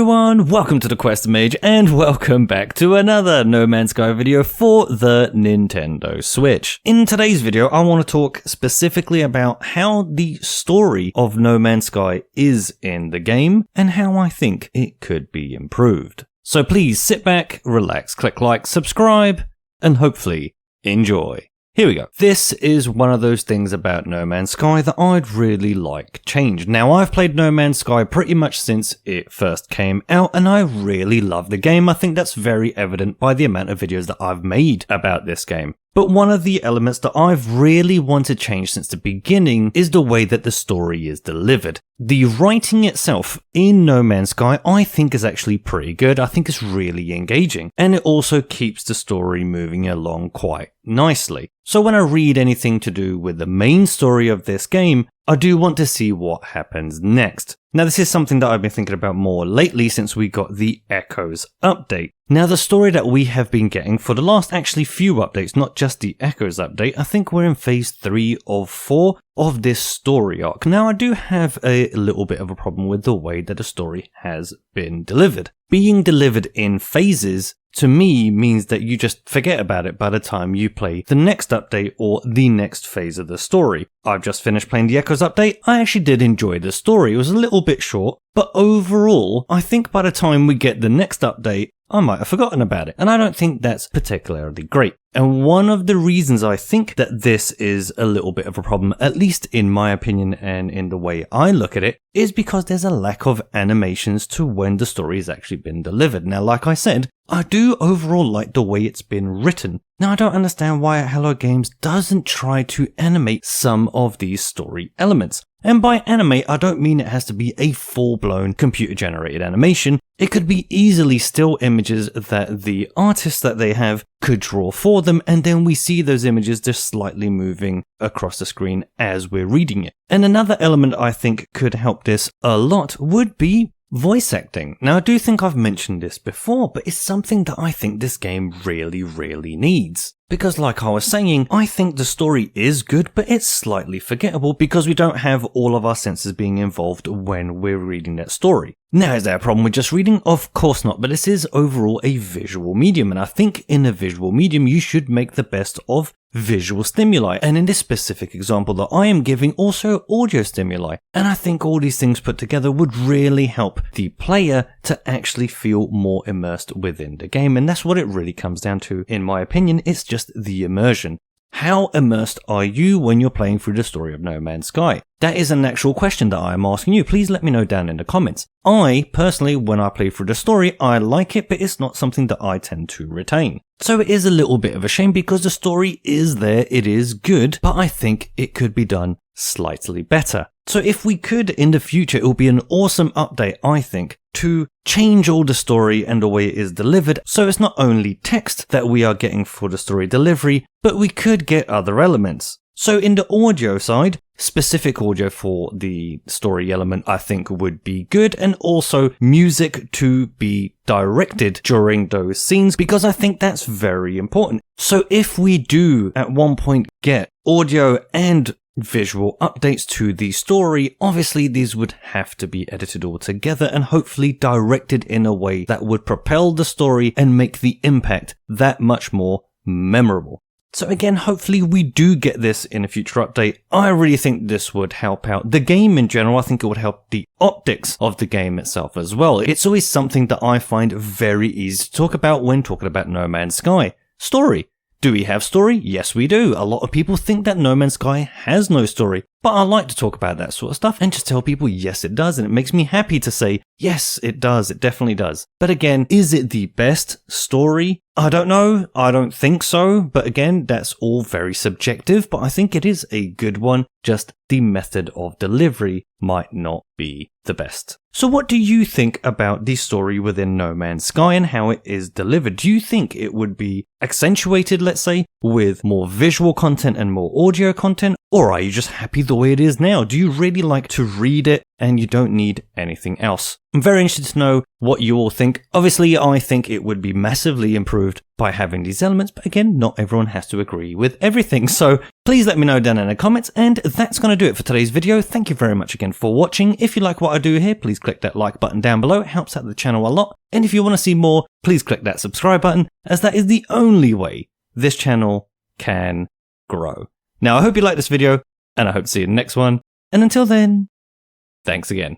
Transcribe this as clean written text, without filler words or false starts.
everyone, welcome to the QuesterMage and welcome back to another No Man's Sky video for the Nintendo Switch. In today's video, I want to talk specifically about how the story of No Man's Sky is in the game and how I think it could be improved. So please sit back, relax, click like, subscribe, and hopefully enjoy. Here we go. This is one of those things about No Man's Sky that I'd really like changed. Now, I've played No Man's Sky pretty much since it first came out, and I really love the game. I think that's very evident by the amount of videos that I've made about this game. But one of the elements that I've really wanted changed since the beginning is the way that the story is delivered. The writing itself in No Man's Sky I think is actually pretty good. I think it's really engaging, and it also keeps the story moving along quite nicely. So when I read anything to do with the main story of this game, I do want to see what happens next. Now, this is something that I've been thinking about more lately since we got the Echoes update. Now, the story that we have been getting for the last actually few updates, not just the Echoes update, I think we're in phase 3 of 4 of this story arc. Now, I do have a little bit of a problem with the way that the story has been delivered. Being delivered in phases, to me, means that you just forget about it by the time you play the next update or the next phase of the story. I've just finished playing the Echoes update. I actually did enjoy the story. It was a little bit short, but overall, I think by the time we get the next update, I might have forgotten about it, and I don't think that's particularly great. And one of the reasons I think that this is a little bit of a problem, at least in my opinion and in the way I look at it, is because there's a lack of animations to when the story has actually been delivered. Now, like I said, I do overall like the way it's been written. Now, I don't understand why Hello Games doesn't try to animate some of these story elements. And by animate, I don't mean it has to be a full-blown computer-generated animation. It could be easily still images that the artists that they have could draw for them, and then we see those images just slightly moving across the screen as we're reading it. And another element I think could help this a lot would be voice acting. Now, I do think I've mentioned this before, but it's something that I think this game really needs. Because like I was saying, I think the story is good, but it's slightly forgettable because we don't have all of our senses being involved when we're reading that story. Now, is there a problem with just reading? Of course not, but this is overall a visual medium, and I think in a visual medium you should make the best of visual stimuli, and in this specific example that I am giving, also audio stimuli. And I think all these things put together would really help the player to actually feel more immersed within the game, and that's what it really comes down to, in my opinion. It's just the immersion. How immersed are you when you're playing through the story of No Man's Sky? That is an actual question that I am asking you. Please let me know down in the comments. I, personally, when I play through the story, I like it, but it's not something that I tend to retain. So it is a little bit of a shame because the story is there, it is good, but I think it could be done slightly better. So if we could in the future, it would be an awesome update, I think, to change all the story and the way it is delivered, so it's not only text that we are getting for the story delivery, but we could get other elements. So in the audio side, specific audio for the story element I think would be good, and also music to be directed during those scenes, because I think that's very important. So if we do at one point get audio and visual updates to the story, obviously these would have to be edited all together and hopefully directed in a way that would propel the story and make the impact that much more memorable. So again, hopefully we do get this in a future update. I really think this would help out the game in general. I think it would help the optics of the game itself as well. It's always something that I find very easy to talk about when talking about No Man's Sky. Story. Do we have story? Yes, we do. A lot of people think that No Man's Sky has no story, but I like to talk about that sort of stuff and just tell people, yes, it does, and it makes me happy to say, yes, it does, it definitely does. But again, is it the best story? I don't know. I don't think so. But again, that's all very subjective, but I think it is a good one. Just the method of delivery might not be the best. So what do you think about the story within No Man's Sky and how it is delivered? Do you think it would be accentuated, let's say, with more visual content and more audio content? Or are you just happy the way it is now? Do you really like to read it and you don't need anything else? I'm very interested to know what you all think. Obviously, I think it would be massively improved by having these elements, but again, not everyone has to agree with everything. So please let me know down in the comments, and that's going to do it for today's video. Thank you very much again for watching. If you like what I do here, please click that like button down below. It helps out the channel a lot. And if you want to see more, please click that subscribe button, as that is the only way this channel can grow. Now, I hope you liked this video, and I hope to see you in the next one. And until then, thanks again.